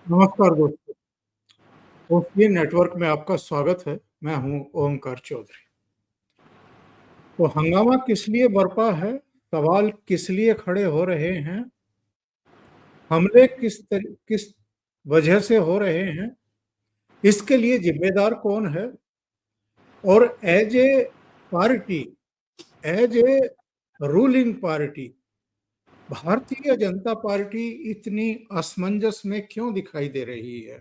नमस्कार दोस्तों। OPN network में आपका स्वागत है। मैं हूं ओमकार चौधरी। तो हंगामा किस लिए बरपा है? सवाल किस लिए खड़े हो रहे हैं? हमले किस वजह से हो रहे हैं? इसके लिए जिम्मेदार कौन है? और as a party, as a ruling party, Bharatiya Janata party इतनी असमंजस में क्यों दिखाई दे रही है?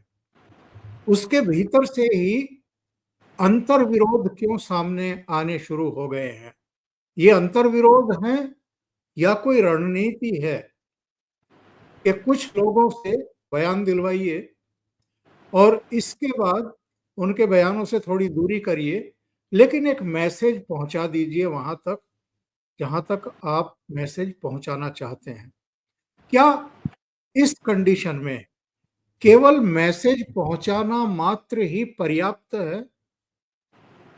उसके भीतर से ही अंतर विरोध क्यों सामने आने शुरू हो गए हैं? ये अंतर विरोध हैं या कोई रणनीति है कि कुछ लोगों से बयान दिलवाइए और इसके बाद उनके बयानों से थोड़ी दूरी करिए, लेकिन एक मैसेज पहुंचा दीजिए वहां तक जहां तक आप मैसेज पहुंचाना चाहते हैं। क्या इस कंडीशन में केवल मैसेज पहुंचाना मात्र ही पर्याप्त है?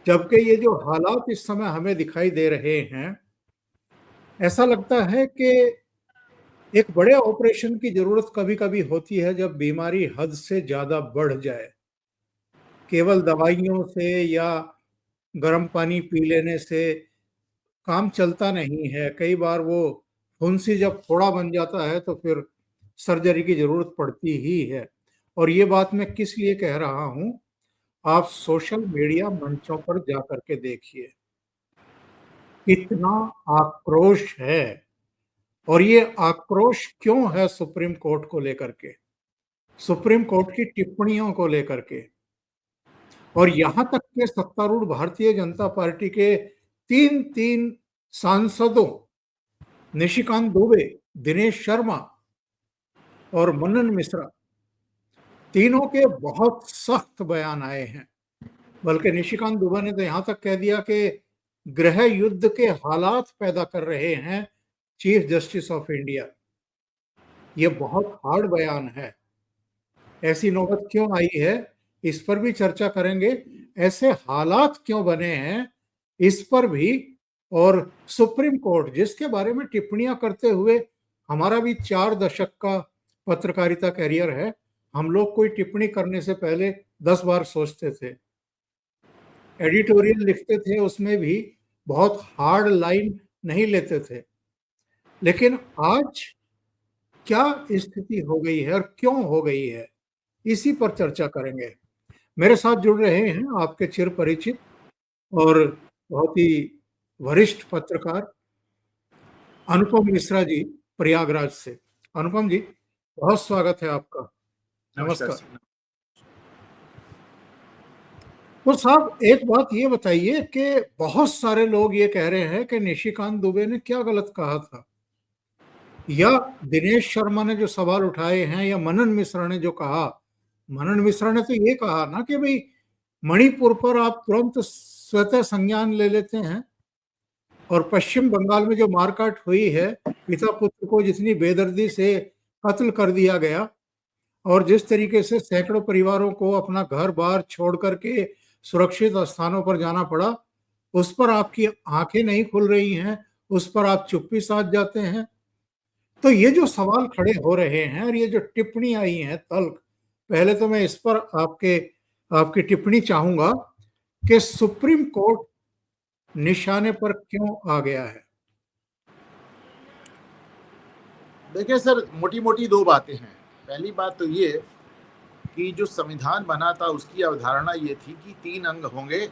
जबकि ये जो हालात इस समय हमें दिखाई दे रहे हैं, ऐसा लगता है कि एक बड़े ऑपरेशन की जरूरत कभी-कभी होती है जब बीमारी हद से ज़्यादा बढ़ जाए। केवल दवाइयों से या गर्म पानी पी लेने से काम चलता नहीं है। कई बार वो फुंसी जब फोड़ा बन जाता है तो फिर सर्जरी की ज़रूरत पड़ती ही है। और ये बात मैं किस लिए कह रहा हूँ, आप सोशल मीडिया मंचों पर जाकर के देखिए, कितना आक्रोश है। और ये आक्रोश क्यों है सुप्रीम कोर्ट को लेकर के? सुप्रीम कोर्ट की टिप्पणियों को लेकर के, और यहां तक के सत्तारूढ़ भारतीय जनता पार्टी के तीन तीन सांसदों, निशिकांत दुबे, दिनेश शर्मा और मनन मिश्रा, तीनों के बहुत सख्त बयान आए हैं। बल्कि निशिकांत दुबे ने तो यहां तक कह दिया कि गृह युद्ध के हालात पैदा कर रहे हैं चीफ जस्टिस ऑफ इंडिया। ये बहुत हार्ड बयान है। ऐसी नौबत क्यों आई है, इस पर भी चर्चा करेंगे। ऐसे हालात क्यों बने हैं, इस पर भी। और सुप्रीम कोर्ट जिसके बारे में टिप्पणियां करते हुए हमारा भी 4 दशक का पत्रकारिता कैरियर है, हम लोग कोई टिप्पणी करने से पहले 10 बार सोचते थे, एडिटोरियल लिखते थे, उसमें भी बहुत हार्ड लाइन नहीं लेते थे। लेकिन आज क्या स्थिति हो गई है और क्यों हो गई है, इसी पर चर्चा करेंगे। मेरे साथ जुड़ रहे हैं आपके चिर परिचित और बहुत ही वरिष्ठ पत्रकार अनुपम मिश्रा जी, प्रयागराज से। अनुपम जी, बहुत स्वागत है आपका। नमस्कार नमस्कार। सर। तो साहब, एक बात ये बताइए कि बहुत सारे लोग ये कह रहे हैं कि निशिकांत दुबे ने क्या गलत कहा था, या दिनेश शर्मा ने जो सवाल उठाए हैं, या मनन मिश्रा ने जो कहा। मनन मिश्रा ने तो ये कहा ना कि भाई मणिपुर पर आप तुरंत स्वतः संज्ञान ले लेते हैं, और पश्चिम बंगाल में जो मारकाट हुई है, पिता पुत्र को जितनी बेदर्दी से कत्ल कर दिया गया, और जिस तरीके से सैकड़ों परिवारों को अपना घर बार छोड़ करके सुरक्षित स्थानों पर जाना पड़ा, उस पर आपकी आंखें नहीं खुल रही हैं, उस पर आप चुप्पी साध जाते हैं। तो ये जो सवाल खड़े हो रहे हैं और ये जो टिप्पणी आई है तल्ख, पहले तो मैं इस पर आपकी टिप्पणी चाहूंगा कि सुप्रीम कोर्ट निशाने पर क्यों आ गया है। देखिए सर, मोटी मोटी दो बातें हैं। पहली बात तो ये कि जो संविधान बना था उसकी अवधारणा ये थी कि 3 अंग होंगे।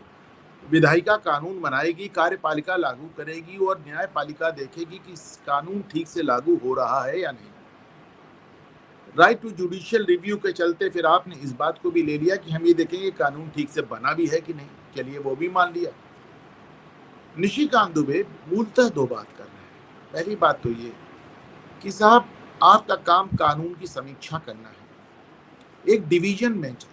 विधायिका कानून बनाएगी, कार्यपालिका लागू करेगी और न्यायपालिका देखेगी कि कानून ठीक से लागू हो रहा है या नहीं। राइट टू जुडिशियल रिव्यू के चलते फिर आपने इस बात को भी ले लिया कि हम ये देखेंगे कानून ठीक से बना भी है कि नहीं। चलिए, वो भी मान लिया। निशिकांत दुबे मूलतः दो बात कर रहे हैं। पहली बात तो ये कि साहब, आपका काम कानून की समीक्षा करना है। एक डिवीजन बेंच है,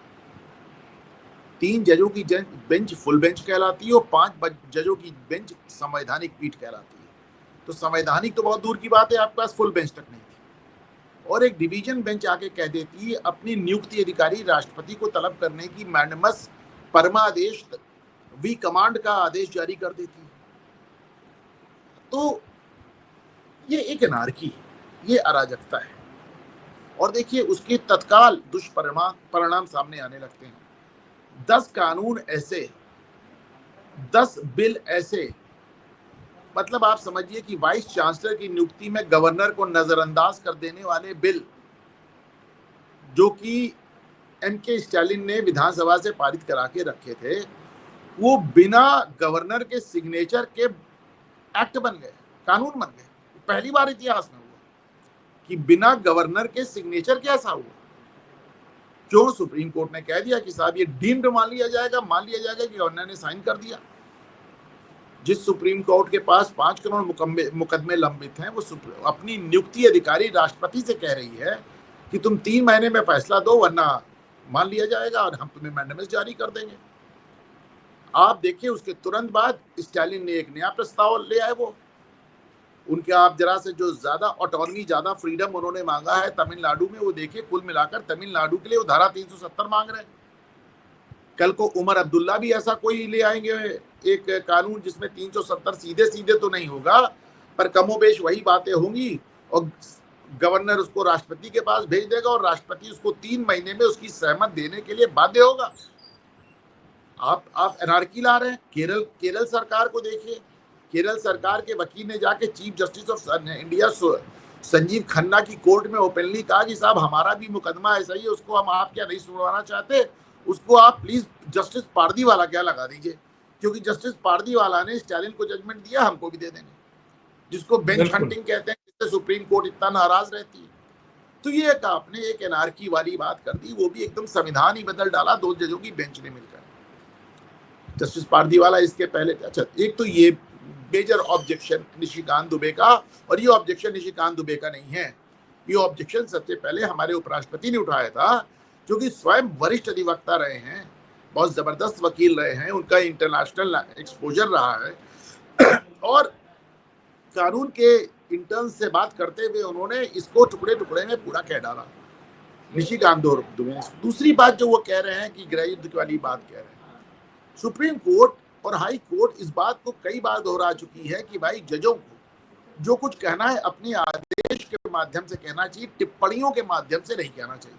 3 जजों की बेंच फुल बेंच कहलाती है और 5 जजों की बेंच संवैधानिक पीठ कहलाती है। तो संवैधानिक तो बहुत दूर की बात है, आपके पास फुल बेंच तक नहीं थी। और एक डिवीजन बेंच आके कह देती है, अपनी नियुक्ति अधिकारी राष्ट्रपति को तलब करने की मैंडमस परमादेश वी कमांड का आदेश जारी कर देती है। तो ये एक अनार्की है, ये अराजकता है। और देखिए उसके तत्काल दुष्परिणाम परिणाम सामने आने लगते हैं। 10 कानून ऐसे, 10 बिल ऐसे, मतलब आप समझिए कि वाइस चांसलर की नियुक्ति में गवर्नर को नजरअंदाज कर देने वाले बिल, जो कि एम.के. स्टालिन ने विधानसभा से पारित करा के रखे थे, वो बिना गवर्नर के सिग्नेचर के एक्ट बन गए, कानून बन गए। पहली बार इतिहास में हुआ कि बिना गवर्नर के सिग्नेचर के ऐसा हुआ। क्यों? सुप्रीम कोर्ट ने कह दिया कि साहब ये डीम्ड मान लिया जाएगा कि गवर्नर ने साइन कर दिया। जिस सुप्रीम कोर्ट के पास 5 करोड़ मुकदमे लंबित हैं, वो अपनी नियुक्ति अधिकारी राष्ट्रपति से कह रही है कि तुम 3 महीने में फैसला दो, वरना मान लिया जाएगा और हम तुम्हें मैंडेटस जारी कर देंगे। आप देखिए उसके तुरंत बाद स्टालिन ने एक नया प्रस्ताव ले आए। वो उनके आप जरा से जो ज्यादा ऑटोनॉमी, ज्यादा फ्रीडम उन्होंने मांगा है तमिलनाडु में, वो देखिए कुल मिलाकर तमिलनाडु के लिए वो धारा 370 मांग रहे हैं। कल को उमर अब्दुल्ला भी ऐसा कोई ले आएंगे एक कानून जिसमें 370 सीधे सीधे तो नहीं होगा, पर कमोबेश वही बातें होंगी और गवर्नर उसको राष्ट्रपति के पास भेज देगा और राष्ट्रपति उसको 3 महीने में उसकी सहमत देने के लिए बाध्य होगा। आप एनार्की ला रहे हैं। केरल सरकार को देखिए, केरल सरकार के वकील ने जाके chief justice of India Sanjeev Khanna की कोर्ट में ओपनली कहा कि साहब हमारा भी मुकदमा ऐसा ही है, उसको हम आप क्या नहीं सुनवाना चाहते, उसको आप प्लीज जस्टिस पारदीवाला क्या लगा दीजिए, क्योंकि जस्टिस पारदीवाला ने स्टालिन को जजमेंट दिया, हमको भी दे देंगे, जिसको बेंच हंटिंग कहते हैं, जिससे सुप्रीम कोर्ट इतना नाराज रहती है। तो ये एक आपने एक एनार्की वाली बात कर दी, वो भी एकदम संविधान ही बदल डाला 2 जजों की बेंच ने मिलकर। जस्टिस पारदीवाला इसके पहले, अच्छा एक तो ये मेजर ऑब्जेक्शन निशिकांत दुबे का, और ये ऑब्जेक्शन निशिकांत दुबे का नहीं है, ये ऑब्जेक्शन सबसे पहले हमारे उपराष्ट्रपति ने उठाया था, क्योंकि स्वयं वरिष्ठ अधिवक्ता रहे हैं, बहुत जबरदस्त वकील रहे हैं, उनका इंटरनेशनल एक्सपोजर रहा है और कानून के इंटर्न से बात करते हुए उन्होंने इसको टुकड़े टुकड़े में पूरा कह डाला, निशिकांत दुबे। दूसरी बात जो वो कह रहे हैं कि गृह युद्ध वाली बात कह रहे हैं, सुप्रीम कोर्ट और हाई कोर्ट इस बात को कई बार दोहरा चुकी है कि भाई जजों को जो कुछ कहना है अपने आदेश के माध्यम से कहना चाहिए, टिप्पणियों के माध्यम से नहीं कहना चाहिए।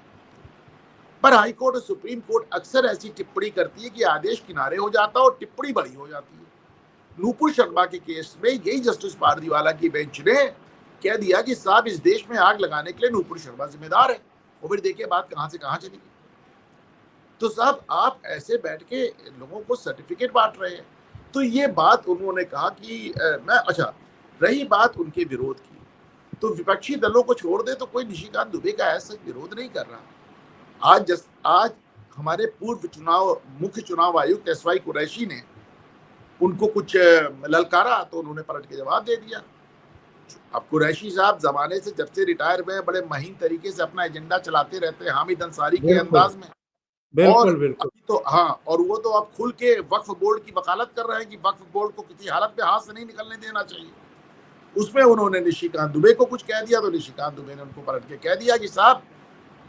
पर हाई कोर्ट और सुप्रीम कोर्ट अक्सर ऐसी टिप्पणी करती है कि आदेश किनारे हो जाता है और टिप्पणी बड़ी हो जाती है। नूपुर शर्मा के केस में यही जस्टिस पारदीवाला की बेंच ने कह दिया कि साहब इस देश में आग लगाने के लिए नूपुर शर्मा जिम्मेदार है, और फिर देखिए बात कहां से कहां चली गई। तो साहब आप ऐसे बैठ के लोगों को सर्टिफिकेट बांट रहे हैं। तो ये बात उन्होंने कहा कि अच्छा रही बात उनके विरोध की, तो विपक्षी दलों को छोड़ दे तो कोई निशिकांत दुबे का ऐसा विरोध नहीं कर रहा। आज हमारे पूर्व मुख्य चुनाव आयुक्त एसवाई कुरैशी ने उनको कुछ ललकारा, तो उन्होंने पलट के जवाब दे दिया। अब कुरैशी साहब जमाने से जब से रिटायर हुए बड़े महीन तरीके से अपना एजेंडा चलाते रहते हैं, हामिद अंसारी के अंदाज में। और बिल्कुल तो हाँ, और वो तो अब खुल के वक्फ बोर्ड की वकालत कर रहे हैं कि वक्फ बोर्ड को किसी हालत में हाथ से नहीं निकलने देना चाहिए। उसमें उन्होंने निशिकांत दुबे को कुछ कह दिया, तो निशिकांत दुबे ने उनको पलट के कह दिया कि साहब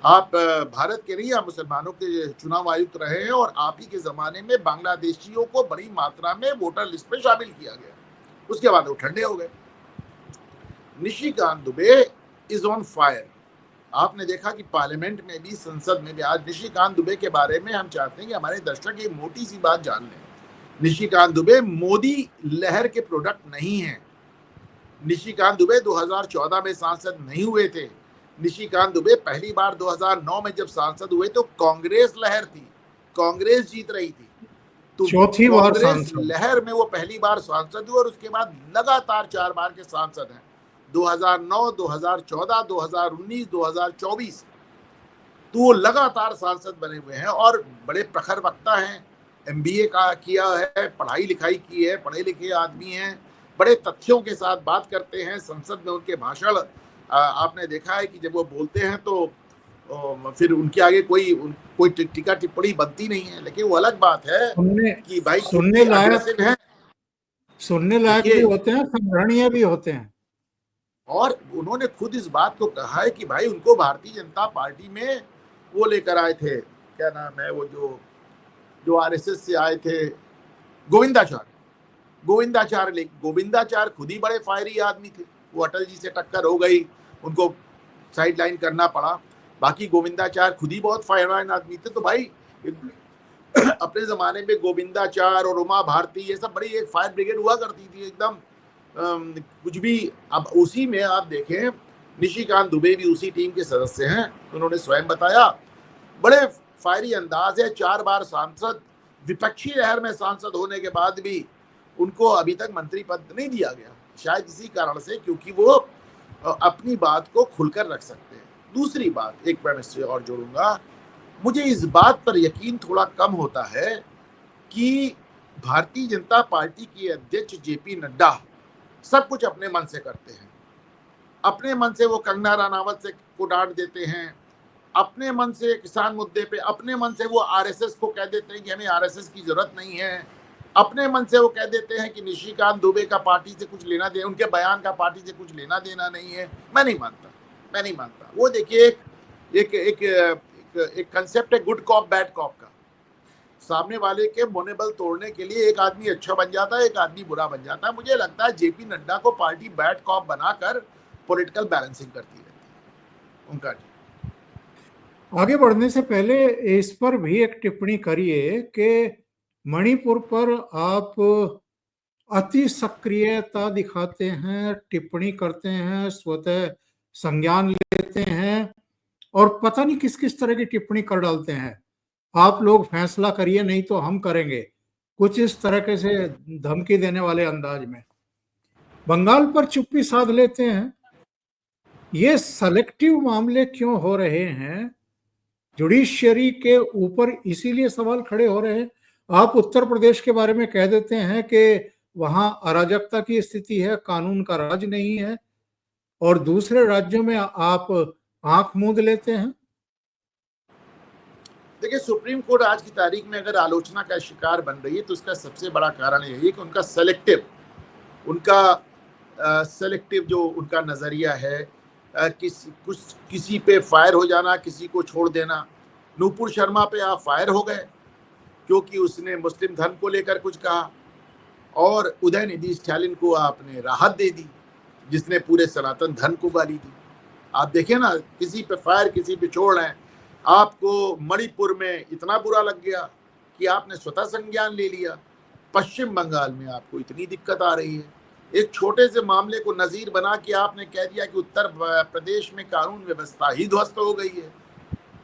आप भारत के नहीं, आप मुसलमानों के चुनाव आयुक्त रहे हैं और आप ही के जमाने में बांग्लादेशियों को बड़ी मात्रा में वोटर लिस्ट में शामिल किया गया। उसके बाद वो ठंडे हो गए। Nishikant Dubey is on fire. आपने देखा कि पार्लियामेंट में भी, संसद में भी आज निशिकांत दुबे के बारे में हम चाहते हैं कि हमारे दर्शक एक मोटी सी बात जान लें। निशिकांत दुबे मोदी लहर के प्रोडक्ट नहीं है। निशिकांत दुबे 2014 में सांसद नहीं हुए थे। निशिकांत दुबे पहली बार 2009 में जब सांसद हुए तो कांग्रेस लहर थी, कांग्रेस जीत रही थी, तो चौथी बार कांग्रेस लहर में वो पहली बार सांसद हुए और उसके बाद लगातार 4 बार के सांसद हैं, 2009, 2014, 2019, 2024। तो वो लगातार सांसद बने हुए हैं और बड़े प्रखर वक्ता हैं, MBA का किया है, पढ़ाई लिखाई की है, पढ़े लिखे आदमी हैं, बड़े तथ्यों के साथ बात करते हैं। संसद में उनके भाषण आपने देखा है कि जब वो बोलते हैं तो फिर उनके आगे कोई टीका टिप्पणी बनती नहीं है। लेकिन वो अलग बात है कि भाई सुनने लायक भी होते हैं, संग्रहणीय भी होते हैं। और उन्होंने खुद इस बात को कहा है कि भाई उनको भारतीय जनता पार्टी में वो लेकर आए थे, क्या नाम है वो जो RSS से आए थे, गोविंदाचार्य खुद ही बड़े फायरी आदमी थे। वो अटल जी से टक्कर हो गई, उनको साइड लाइन करना पड़ा। बाकी गोविंदाचार्य खुद ही बहुत फायरवान आदमी थे, तो भाई अपने जमाने में गोविंदाचार्य और उमा भारती ये सब बड़ी एक फायर ब्रिगेड हुआ करती थी एकदम, कुछ भी। अब उसी में आप देखें, निशिकांत दुबे भी उसी टीम के सदस्य हैं, उन्होंने स्वयं बताया, बड़े फायरी अंदाज है, 4 बार सांसद, विपक्षी लहर में सांसद होने के बाद भी उनको अभी तक मंत्री पद नहीं दिया गया, शायद इसी कारण से क्योंकि वो अपनी बात को खुलकर रख सकते हैं। दूसरी बात एक मैं इससे और जोड़ूंगा, मुझे इस बात पर यकीन थोड़ा कम होता है कि भारतीय जनता पार्टी के अध्यक्ष जेपी नड्डा सब कुछ अपने मन से करते हैं। अपने मन से वो कंगना रनावत से को डांट देते हैं, अपने मन से किसान मुद्दे पे, अपने मन से वो आरएसएस को कह देते हैं कि हमें आरएसएस की जरूरत नहीं है, अपने मन से वो कह देते हैं कि निशिकांत दुबे का पार्टी से कुछ लेना देना, उनके बयान का पार्टी से कुछ लेना देना नहीं है। मैं नहीं मानता। वो देखिए एक कंसेप्ट है गुड कॉप बैड कॉप का, सामने वाले के मनोबल तोड़ने के लिए एक आदमी अच्छा बन जाता है, एक आदमी बुरा बन जाता है। मुझे लगता है जेपी नड्डा को पार्टी बैड कॉप बनाकर पॉलिटिकल बैलेंसिंग करती रहती है। उनका आगे बढ़ने से पहले इस पर भी एक टिप्पणी करिए कि मणिपुर पर आप अति सक्रियता दिखाते हैं, टिप्पणी करते हैं, स्वतः संज्ञान लेते हैं और पता नहीं किस किस तरह की टिप्पणी कर डालते हैं। आप लोग फैसला करिए नहीं तो हम करेंगे, कुछ इस तरह के से धमकी देने वाले अंदाज में। बंगाल पर चुप्पी साध लेते हैं। ये सेलेक्टिव मामले क्यों हो रहे हैं? जुडिशियरी के ऊपर इसीलिए सवाल खड़े हो रहे हैं। आप उत्तर प्रदेश के बारे में कह देते हैं कि वहां अराजकता की स्थिति है, कानून का राज नहीं है, और दूसरे राज्यों में आप आंख मूंद लेते हैं। देखिए, सुप्रीम कोर्ट आज की तारीख में अगर आलोचना का शिकार बन रही है तो उसका सबसे बड़ा कारण यही है कि उनका सेलेक्टिव जो उनका नजरिया है, किसी पे फायर हो जाना, किसी को छोड़ देना। नूपुर शर्मा पे आप फायर हो गए क्योंकि उसने मुस्लिम धर्म को लेकर कुछ कहा, और उदयनिधि स्टालिन को आपने राहत दे दी जिसने पूरे सनातन धर्म को गाली दी। आप देखिए ना, किसी पे फायर किसी पे छोड़ रहे हैं। आपको मणिपुर में इतना बुरा लग गया कि आपने स्वतः संज्ञान ले लिया। पश्चिम बंगाल में आपको इतनी दिक्कत आ रही है, एक छोटे से मामले को नजीर बना के आपने कह दिया कि उत्तर प्रदेश में कानून व्यवस्था ही ध्वस्त हो गई है।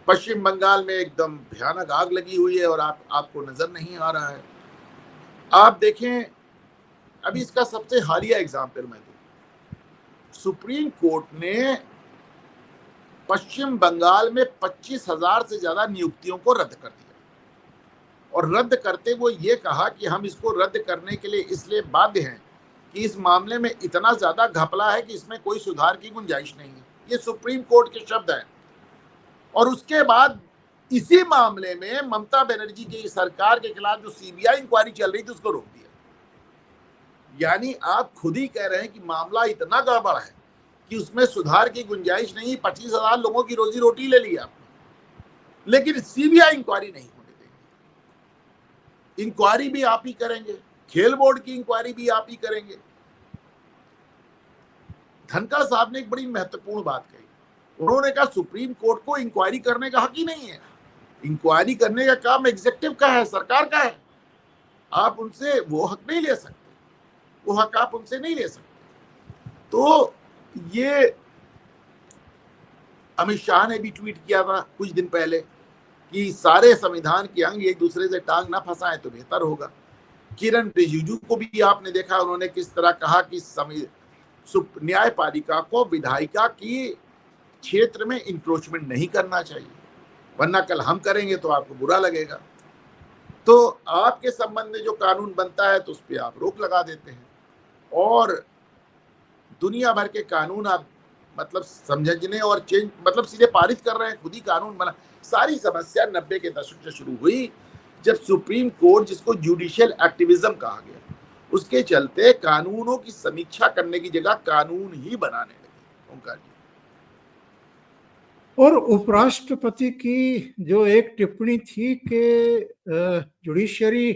पश्चिम बंगाल में एकदम भयानक आग लगी हुई है और आपको नजर नहीं आ रहा है। आप देखें, अभी इसका सबसे हालिया एग्जाम्पल मैं दूं, सुप्रीम कोर्ट ने पश्चिम बंगाल में 25,000 से ज्यादा नियुक्तियों को रद्द कर दिया, और रद्द करते हुए ये कहा कि हम इसको रद्द करने के लिए इसलिए बाध्य हैं कि इस मामले में इतना ज्यादा घपला है कि इसमें कोई सुधार की गुंजाइश नहीं है। ये सुप्रीम कोर्ट के शब्द हैं। और उसके बाद इसी मामले में ममता बनर्जी की सरकार के खिलाफ जो सीबीआई इंक्वायरी चल रही थी उसको रोक दिया। यानी आप खुद ही कह रहे हैं कि मामला इतना गड़बड़ है कि उसमें सुधार की गुंजाइश नहीं। 25,000 लोगों की रोजी रोटी ले ली आपने, लेकिन सीबीआई इंक्वायरी नहीं होने देंगे। इंक्वायरी भी आप ही करेंगे, खेल बोर्ड की इंक्वायरी भी आप ही करेंगे। धनखड़ साहब ने एक बड़ी महत्वपूर्ण बात कही। उन्होंने कहा सुप्रीम कोर्ट को इंक्वायरी करने का हक ही नहीं है। इंक्वायरी करने का काम एग्जीक्यूटिव का है, सरकार का है। आप उनसे वो हक नहीं ले सकते, वो हक आप उनसे नहीं ले सकते। तो ये अमित शाह ने भी ट्वीट किया था कुछ दिन पहले कि सारे संविधान के अंग एक दूसरे से टांग ना फंसाएं तो बेहतर होगा। किरण रिजिजू को भी आपने देखा, उन्होंने किस तरह कहा कि न्यायपालिका को विधायिका की क्षेत्र में इंक्रोचमेंट नहीं करना चाहिए, वरना कल हम करेंगे तो आपको बुरा लगेगा। तो आपके संबंध में जो कानून बनता है तो उस पर आप रोक लगा देते हैं, और दुनिया भर के कानून आप मतलब समझने और चेंज मतलब सीधे पारित कर रहे हैं, खुद ही कानून बना। सारी समस्या 90 के दशक से शुरू हुई जब सुप्रीम कोर्ट, जिसको जुडिशियल एक्टिविज्म कहा गया, उसके चलते कानूनों की समीक्षा करने की जगह कानून ही बनाने लगे उनका। और उपराष्ट्रपति की जो एक टिप्पणी थी कि जुडिशियरी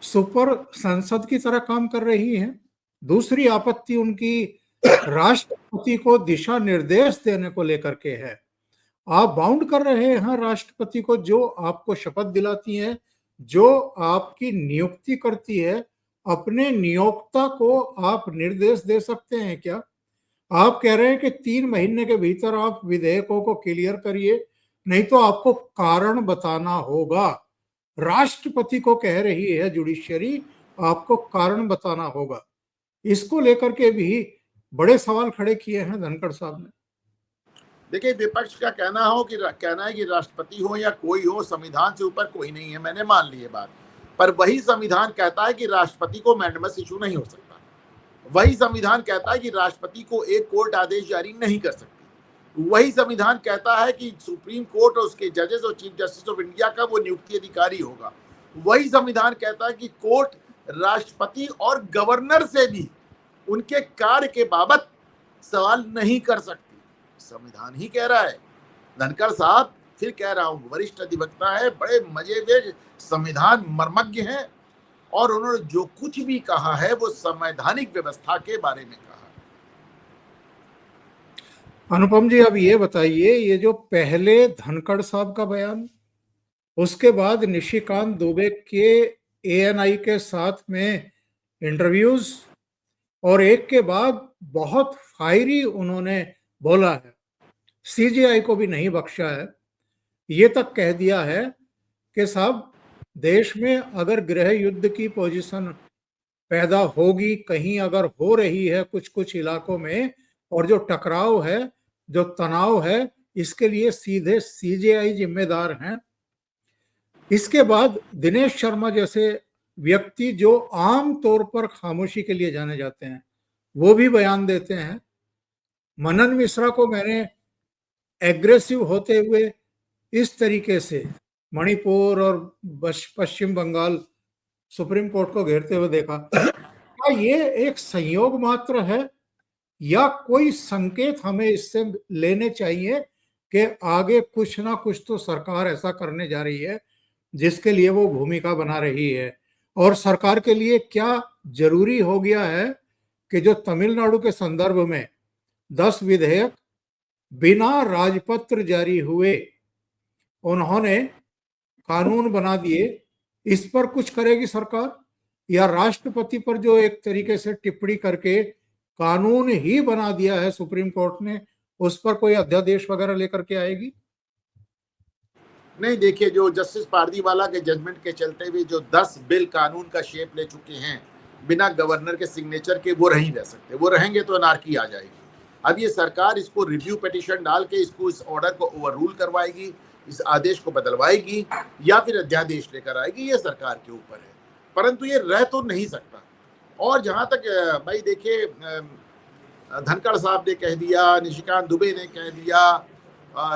सुपर संसद की तरह काम कर रही है। दूसरी आपत्ति उनकी राष्ट्रपति को दिशा निर्देश देने को लेकर के है। आप बाउंड कर रहे हैं राष्ट्रपति को, जो आपको शपथ दिलाती है, जो आपकी नियुक्ति करती है। अपने नियोक्ता को आप निर्देश दे सकते हैं क्या? आप कह रहे हैं कि 3 महीने के भीतर आप विधेयकों को क्लियर करिए, नहीं तो आपको कारण बताना होगा। राष्ट्रपति को कह रही है जुडिशरी, आपको कारण बताना होगा। इसको लेकर के भी बड़े सवाल खड़े किए हैं धनखड़ साहब ने। देखिए, विपक्ष का कहना है कि राष्ट्रपति हो या कोई हो, संविधान से ऊपर कोई नहीं है। मैंने मान ली ये बात, पर वही संविधान कहता है कि राष्ट्रपति को मैंडेमस इशू नहीं हो सकता। वही संविधान कहता है कि राष्ट्रपति को एक कोर्ट आदेश जारी नहीं कर सकती। वही संविधान कहता है कि सुप्रीम कोर्ट और उसके जजेस और चीफ जस्टिस ऑफ इंडिया का वो नियुक्ति अधिकारी होगा। वही संविधान कहता है कि कोर्ट राष्ट्रपति और गवर्नर से भी उनके कार्य के बाबत सवाल नहीं कर सकती। संविधान ही कह रहा है। धनखड़ साहब, फिर कह रहा हूं, वरिष्ठ अधिवक्ता है, बड़े मजेदार संविधान मर्मज्ञ हैं, और उन्होंने जो कुछ भी कहा है वो संवैधानिक व्यवस्था के बारे में कहा। अनुपम जी, अब ये बताइए, ये जो पहले धनखड़ साहब का बयान, उसके बाद निशिकांत दुबे के एएनआई के साथ में इंटरव्यूज, और एक के बाद बहुत फायरी उन्होंने बोला है, सीजेआई को भी नहीं बख्शा है। ये तक कह दिया है कि साहब, देश में अगर गृह युद्ध की पोजीशन पैदा होगी, कहीं अगर हो रही है कुछ कुछ इलाकों में, और जो टकराव है, जो तनाव है, इसके लिए सीधे सीजेआई जिम्मेदार हैं। इसके बाद दिनेश शर्मा जैसे व्यक्ति, जो आम तौर पर खामोशी के लिए जाने जाते हैं, वो भी बयान देते हैं। मनन मिश्रा को मैंने एग्रेसिव होते हुए इस तरीके से मणिपुर और पश्चिम बंगाल सुप्रीम कोर्ट को घेरते हुए देखा। क्या ये एक संयोग मात्र है, या कोई संकेत हमें इससे लेने चाहिए कि आगे कुछ ना कुछ तो सरकार ऐसा करने जा रही है जिसके लिए वो भूमिका बना रही है? और सरकार के लिए क्या जरूरी हो गया है कि जो तमिलनाडु के संदर्भ में 10 विधेयक बिना राजपत्र जारी हुए उन्होंने कानून बना दिए, इस पर कुछ करेगी सरकार? या राष्ट्रपति पर जो एक तरीके से टिप्पणी करके कानून ही बना दिया है सुप्रीम कोर्ट ने, उस पर कोई अध्यादेश वगैरह लेकर के आएगी? नहीं, देखिए, जो जस्टिस पारदीवाला के जजमेंट के चलते हुए जो 10 बिल कानून का शेप ले चुके हैं बिना गवर्नर के सिग्नेचर के, वो नहीं रह सकते। वो रहेंगे तो अनार्की आ जाएगी। अब ये सरकार इसको रिव्यू पिटीशन डाल के इसको, इस ऑर्डर को ओवर रूल करवाएगी, इस आदेश को बदलवाएगी, या फिर अध्यादेश लेकर आएगी, ये सरकार के ऊपर है। परंतु ये रह तो नहीं सकता। और जहां तक भाई देखिए, धनखड़ साहब ने कह दिया, निशिकांत दुबे ने कह दिया,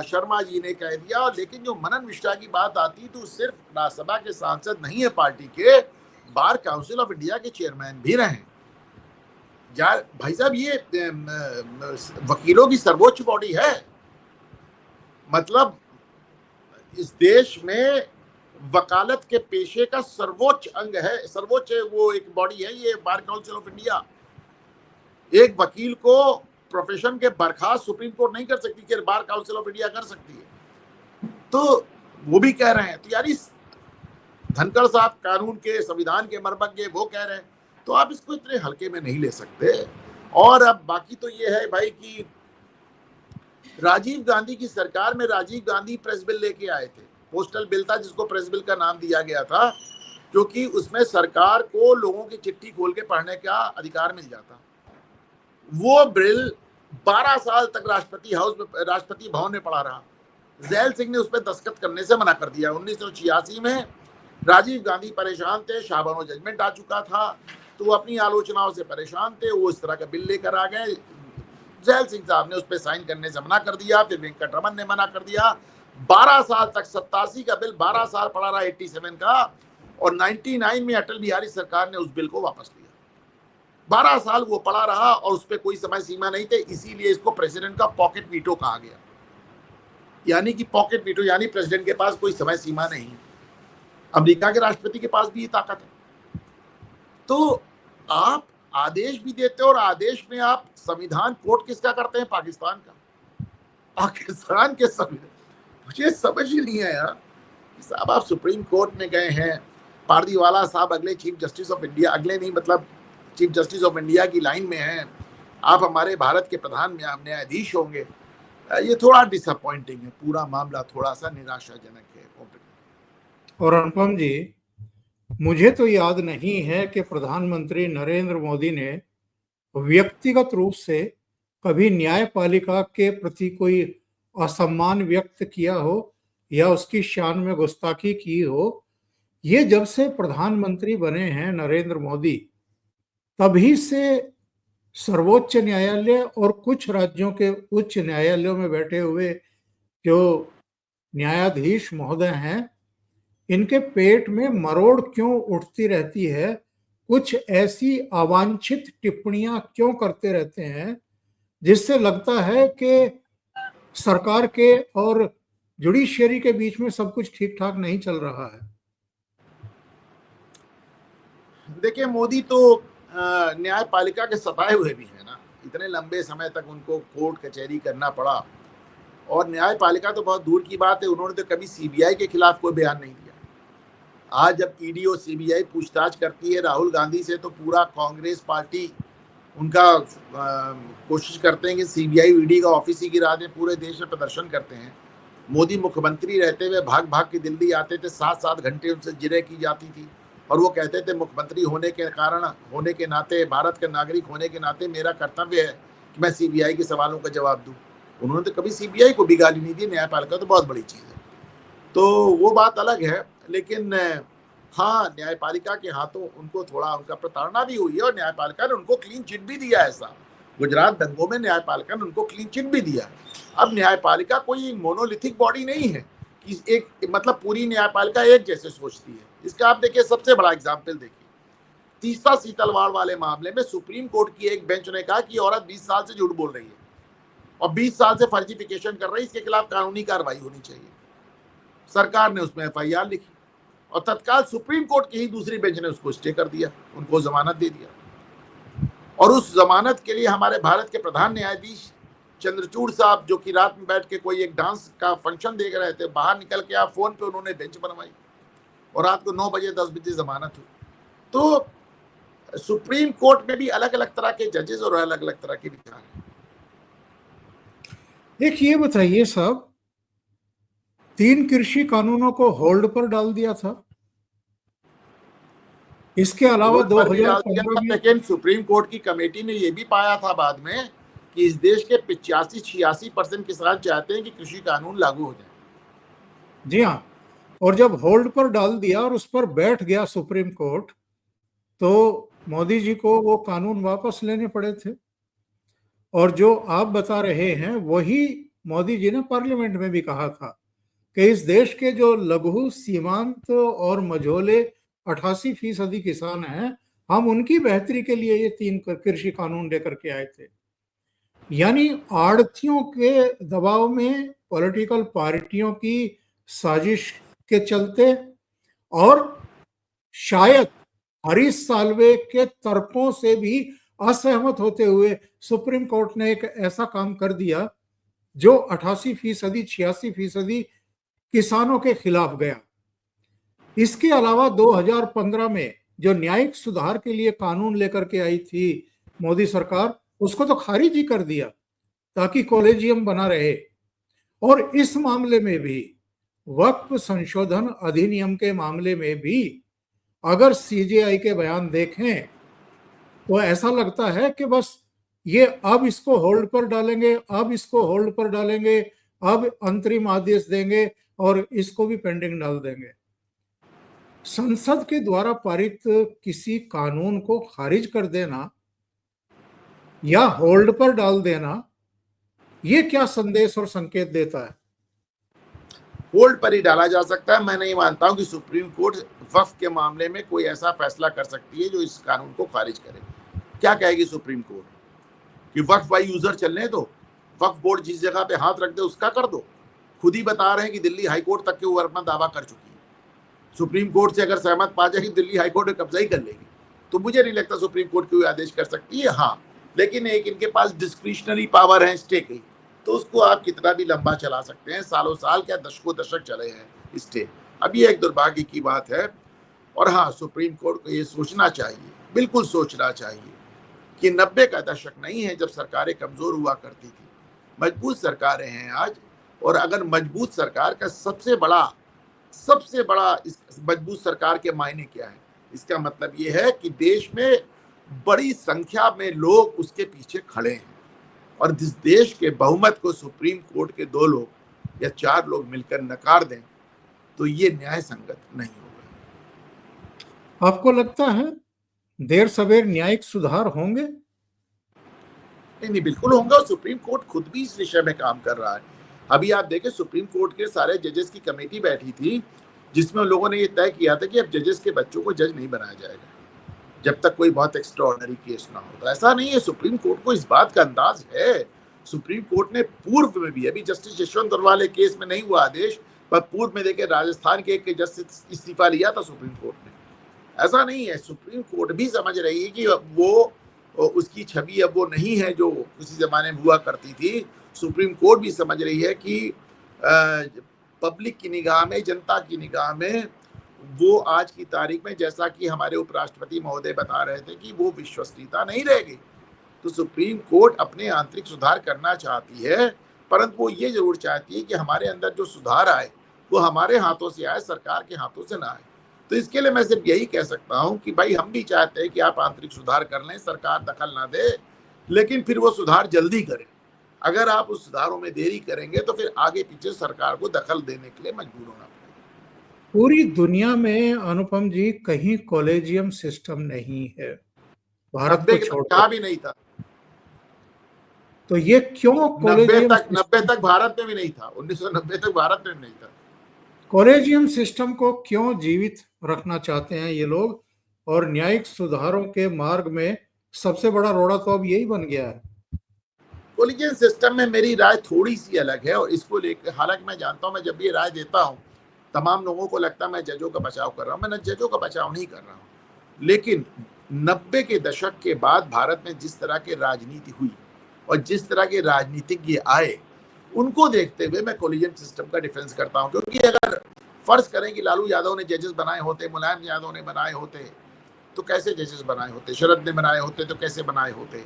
शर्मा जी ने कह दिया, लेकिन जो मनन मिश्रा की बात आती तो सिर्फ राज्यसभा के सांसद नहीं है, पार्टी के बार काउंसिल ऑफ इंडिया के चेयरमैन भी रहे। यार भाई साहब, ये वकीलों की सर्वोच्च बॉडी है। मतलब इस देश में वकालत के पेशे का सर्वोच्च अंग है, सर्वोच्च वो एक बॉडी है ये बार काउंसिल ऑफ इंडिया। एक वकील को प्रोफेशन के बर्खास्त सुप्रीम कोर्ट नहीं कर सकती, कि बार काउंसिल ऑफ इंडिया कर सकती है। तो वो भी कह रहे हैं। तो यार, इस धनखड़ साहब कानून के, संविधान के मर्मज्ञ, वो कह रहे हैं, तो आप इसको इतने हल्के में नहीं ले सकते। और अब बाकी तो ये है भाई कि राजीव गांधी की सरकार में राजीव गांधी प्रेस बिल लेके आए थे। पोस्टल बिल था जिसको प्रेस बिल का नाम दिया गया था, क्योंकि उसमें सरकार को लोगों की चिट्ठी खोल के पढ़ने का अधिकार मिल जाता। वो बिल 12 साल तक राष्ट्रपति भवन में पड़ा रहा। जैल सिंह ने उस पर दस्तखत करने से मना कर दिया। 1986 में राजीव गांधी परेशान थे, शाहबानो जजमेंट आ चुका था, तो वो अपनी आलोचनाओं से परेशान थे। वो इस तरह का बिल लेकर आ गए। जैल सिंह साहब ने उस पर साइन करने से मना कर दिया, फिर वेंकटरमन ने मना कर दिया। 12 साल तक 87 का बिल 12 साल पड़ा रहा 87 का, और 99 में अटल बिहारी सरकार ने उस बिल को वापस लिया। 12 साल वो पड़ा रहा और उस पर कोई समय सीमा नहीं थे, इसीलिए इसको प्रेसिडेंट का पॉकेट वीटो कहा गया। यानी कि पॉकेट वीटो यानी प्रेसिडेंट के पास कोई समय सीमा नहीं है। अमेरिका के राष्ट्रपति के पास भी ये ताकत है। तो आप आदेश भी देते हो, और आदेश में आप संविधान कोर्ट किसका करते हैं? पाकिस्तान का। पाकिस्तान के संविधान, मुझे समझ ही नहीं आया कि साहब आप सुप्रीम कोर्ट में गए हैं, पारदीवाला साहब अगले चीफ जस्टिस ऑफ इंडिया, अगले नहीं मतलब चीफ जस्टिस ऑफ इंडिया की लाइन में हैं, आप हमारे भारत के प्रधान न्यायाधीश होंगे। ये थोड़ा डिसअपॉइंटिंग है, पूरा मामला थोड़ा सा निराशाजनक है। और अनुपम जी, मुझे तो याद नहीं है कि प्रधानमंत्री नरेंद्र मोदी ने व्यक्तिगत रूप से कभी न्यायपालिका के प्रति कोई असम्मान व्यक्त किया हो या उसकी शान में गुस्ताखी की हो। ये जब से प्रधानमंत्री बने हैं नरेंद्र मोदी, तभी से सर्वोच्च न्यायालय और कुछ राज्यों के उच्च न्यायालयों में बैठे हुए जो न्यायाधीश महोदय हैं, इनके पेट में मरोड़ क्यों उठती रहती है, कुछ ऐसी अवांछित टिप्पणियां क्यों करते रहते हैं, जिससे लगता है कि सरकार के और जुडिशियरी के बीच में सब कुछ ठीक ठाक नहीं चल रहा है। देखिए, मोदी तो न्यायपालिका के सताए हुए भी है ना, इतने लंबे समय तक उनको कोर्ट कचहरी करना पड़ा, और न्यायपालिका तो बहुत दूर की बात है, उन्होंने तो कभी सीबीआई के खिलाफ कोई बयान नहीं दिया। आज जब ईडी और सीबीआई पूछताछ करती है राहुल गांधी से, तो पूरा कांग्रेस पार्टी उनका कोशिश करते हैं कि सीबीआई ईडी का ऑफिस ही गिरा दें, पूरे देश में प्रदर्शन करते हैं। मोदी मुख्यमंत्री रहते हुए भाग भाग के दिल्ली आते थे, 7-7 घंटे उनसे जिरह की जाती थी, और वो कहते थे मुख्यमंत्री होने के कारण, होने के नाते, भारत के नागरिक होने के नाते मेरा कर्तव्य है कि मैं सीबीआई के सवालों का जवाब दूं। उन्होंने तो कभी सीबीआई को भी गाली नहीं दी। न्यायपालिका तो बहुत बड़ी चीज है, तो वो बात अलग है। लेकिन हाँ, न्यायपालिका के हाथों उनको थोड़ा उनका प्रताड़ना भी हुई है, और न्यायपालिका ने उनको क्लीन चिट भी दिया। ऐसा गुजरात दंगों में न्यायपालिका ने उनको क्लीन चिट भी दिया। अब न्यायपालिका कोई मोनोलिथिक बॉडी नहीं है कि एक मतलब पूरी न्यायपालिका एक जैसे सोचती है। इसका आप देखिए, सबसे बड़ा एग्जाम्पल देखिए, तीस्ता सीतलवाड़ वाले मामले में सुप्रीम कोर्ट की एक बेंच ने कहा कि औरत 20 साल से झूठ बोल रही है और 20 साल से फर्जिफिकेशन कर रही है, इसके खिलाफ कानूनी कार्रवाई होनी चाहिए। सरकार ने उसमें एफआईआर लिखी, और तत्काल सुप्रीम कोर्ट की ही दूसरी बेंच ने उसको स्टे कर दिया, उनको जमानत दे दिया। और उस जमानत के लिए हमारे भारत के प्रधान न्यायाधीश चंद्रचूड़ साहब, जो कि रात में बैठ के कोई एक डांस का फंक्शन देख रहे थे, बाहर निकल के आप फोन पे उन्होंने बेंच बनवाई, और रात को 9 बजे 10 बजे जमानत हुई। तो सुप्रीम कोर्ट में भी अलग अलग तरह के जजेस और अलग अलग तरह के विचार हैं। एक ये बताइए साहब, 3 कृषि कानूनों को होल्ड पर डाल दिया था, इसके अलावा 2015 में, लेकिन सुप्रीम कोर्ट की कमेटी ने यह भी पाया था बाद में कि इस देश के 85-86% किसान चाहते हैं कि कृषि कानून लागू हो जाए। जी हाँ, और जब होल्ड पर डाल दिया और उस पर बैठ गया सुप्रीम कोर्ट, तो मोदी जी को वो कानून वापस लेने पड़े थे। और जो आप बता रहे हैं वही मोदी जी ने पार्लियामेंट में भी कहा था कि इस देश के जो लघु, सीमांत और मझोले 88% किसान हैं, हम उनकी बेहतरी के लिए ये 3 कृषि कानून लेकर के आए थे। यानी आड़तियों के दबाव में, पॉलिटिकल पार्टियों की साजिश के चलते, और शायद हरीश साल्वे के तर्कों से भी असहमत होते हुए सुप्रीम कोर्ट ने एक ऐसा काम कर दिया जो 88%, 86% किसानों के खिलाफ गया। इसके अलावा 2015 में जो न्यायिक सुधार के लिए कानून लेकर के आई थी मोदी सरकार, उसको तो खारिज ही कर दिया ताकि कॉलेजियम बना रहे। और इस मामले में भी, वक्फ संशोधन अधिनियम के मामले में भी, अगर सीजेआई के बयान देखें तो ऐसा लगता है कि बस ये अब इसको होल्ड पर डालेंगे, अब इसको होल्ड पर डालेंगे, अब अंतरिम आदेश देंगे और इसको भी पेंडिंग डाल देंगे। संसद के द्वारा पारित किसी कानून को खारिज कर देना या होल्ड पर डाल देना, ये क्या संदेश और संकेत देता है? होल्ड पर ही डाला जा सकता है। मैं नहीं मानता हूं कि सुप्रीम कोर्ट वक्फ के मामले में कोई ऐसा फैसला कर सकती है जो इस कानून को खारिज करे। क्या कहेगी सुप्रीम कोर्ट कि वक्फ बाई यूजर चलने दो, वक्फ बोर्ड जिस जगह पे हाथ रख दे उसका कर दो। खुद ही बता रहे हैं कि दिल्ली हाईकोर्ट तक के वो अपना दावा कर चुकी है। सुप्रीम कोर्ट से अगर सहमत पा जाएगी, दिल्ली हाईकोर्ट में कब्जा ही कर लेगी। तो मुझे नहीं लगता सुप्रीम कोर्ट कोई आदेश कर सकती है। हाँ, लेकिन एक इनके पास डिस्क्रिशनरी पावर है स्टे की, तो उसको आप कितना भी लंबा चला सकते हैं, सालों साल क्या दशकों दशक चले हैं स्टे। अब ये एक दुर्भाग्य की बात है। और हाँ, सुप्रीम कोर्ट को ये सोचना चाहिए, बिल्कुल सोचना चाहिए कि 90 का दशक नहीं है जब सरकारें कमजोर हुआ करती थी, मजबूत सरकारें हैं आज। और अगर मजबूत सरकार का सबसे बड़ा इस मजबूत सरकार के मायने क्या है, इसका मतलब ये है कि देश में बड़ी संख्या में लोग उसके पीछे खड़े हैं। और जिस देश के बहुमत को सुप्रीम कोर्ट के 2 लोग या 4 लोग मिलकर नकार दें, तो ये न्याय संगत नहीं होगा। आपको लगता है देर सवेर न्यायिक सुधार होंगे? नहीं, बिल्कुल होंगे। और सुप्रीम कोर्ट खुद भी इस विषय में काम कर रहा है। अभी आप देखें, सुप्रीम कोर्ट के सारे जजेस की कमेटी बैठी थी, जिसमें लोगों ने ये तय किया था कि अब जजेस के बच्चों को जज नहीं बनाया जाएगा जब तक कोई बहुत एक्स्ट्राऑर्डिनरी केस ना हो। तो ऐसा नहीं है, सुप्रीम कोर्ट को इस बात का अंदाज है। सुप्रीम कोर्ट ने पूर्व में भी, अभी जस्टिस यशवंत वाले केस में नहीं हुआ आदेश, पर पूर्व में देखे राजस्थान के एक जस्टिस इस्तीफा लिया था सुप्रीम कोर्ट ने। ऐसा नहीं है, सुप्रीम कोर्ट भी समझ रही है कि वो उसकी छवि अब वो नहीं है जो किसी जमाने में हुआ करती थी। सुप्रीम कोर्ट भी समझ रही है कि पब्लिक की निगाह में, जनता की निगाह में वो आज की तारीख में, जैसा कि हमारे उपराष्ट्रपति महोदय बता रहे थे, कि वो विश्वसनीयता नहीं रहेगी। तो सुप्रीम कोर्ट अपने आंतरिक सुधार करना चाहती है, परंतु वो ये जरूर चाहती है कि हमारे अंदर जो सुधार आए वो हमारे हाथों से आए, सरकार के हाथों से ना आए। तो इसके लिए मैं सिर्फ यही कह सकता हूं कि भाई, हम भी चाहते हैं कि आप आंतरिक सुधार कर लें, सरकार दखल ना दे, लेकिन फिर वो सुधार जल्दी करें। अगर आप उस सुधारों में देरी करेंगे तो फिर आगे पीछे सरकार को दखल देने के लिए मजबूर होना पड़ेगा। पूरी दुनिया में अनुपम जी कहीं कॉलेजियम सिस्टम नहीं है, भारत 90 को के तक छोड़कर। कहा भी नहीं था। तो ये क्यों 90 तक भारत में भी नहीं था। 1990 तक भारत में भी नहीं था। कॉलेजियम सिस्टम को क्यों जीवित रखना चाहते हैं ये लोग? और न्यायिक सुधारों के मार्ग में सबसे बड़ा रोड़ा तो अब यही बन गया है। कॉलेजियन सिस्टम में मेरी राय थोड़ी सी अलग है, और इसको लेकर, हालांकि मैं जानता हूं, मैं जब ये राय देता हूं तमाम लोगों को लगता है मैं जजों का बचाव कर रहा हूं। मैं जजों का बचाव नहीं कर रहा हूं, लेकिन 90 के दशक के बाद भारत में जिस तरह की राजनीति हुई और जिस तरह के राजनीतिज्ञ आए, उनको देखते हुए मैं कॉलेजियम सिस्टम का डिफेंस करता हूं। क्योंकि अगर फर्ज करें कि लालू यादव ने जजेस बनाए होते, मुलायम यादव ने बनाए होते, तो कैसे जजेस बनाए होते, शरद ने बनाए होते तो कैसे बनाए होते,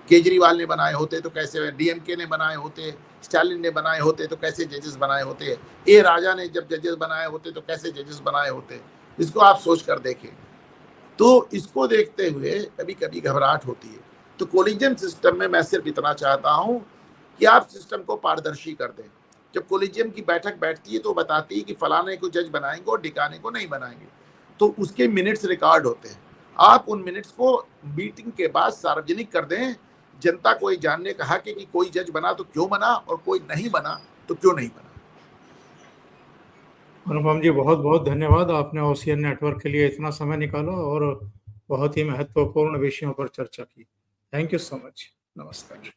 केजरीवाल ने बनाए होते तो कैसे, डीएमके ने बनाए होते, स्टालिन ने बनाए होते तो कैसे जजेस बनाए होते, ए राजा ने जब जजेस बनाए होते तो कैसे जजेस बनाए होते। इसको आप सोच कर देखें। तो इसको देखते हुए कभी कभी घबराहट होती है। तो कोलिजियम सिस्टम में मैं सिर्फ इतना चाहता हूं कि आप सिस्टम को पारदर्शी कर दें। जब कोलिजियम की बैठक बैठती है तो बताती है कि फलाने को जज बनाएंगे और ढिकाने को नहीं बनाएंगे, तो उसके मिनट्स रिकॉर्ड होते हैं। आप उन मिनट्स को मीटिंग के बाद सार्वजनिक कर दें। जनता को ये जानने का हक है कि कोई जज बना तो क्यों बना, और कोई नहीं बना तो क्यों नहीं बना। अनुपम जी, बहुत बहुत धन्यवाद, आपने ओशियन नेटवर्क के लिए इतना समय निकाला और बहुत ही महत्वपूर्ण विषयों पर चर्चा की। Thank you so much. नमस्कार।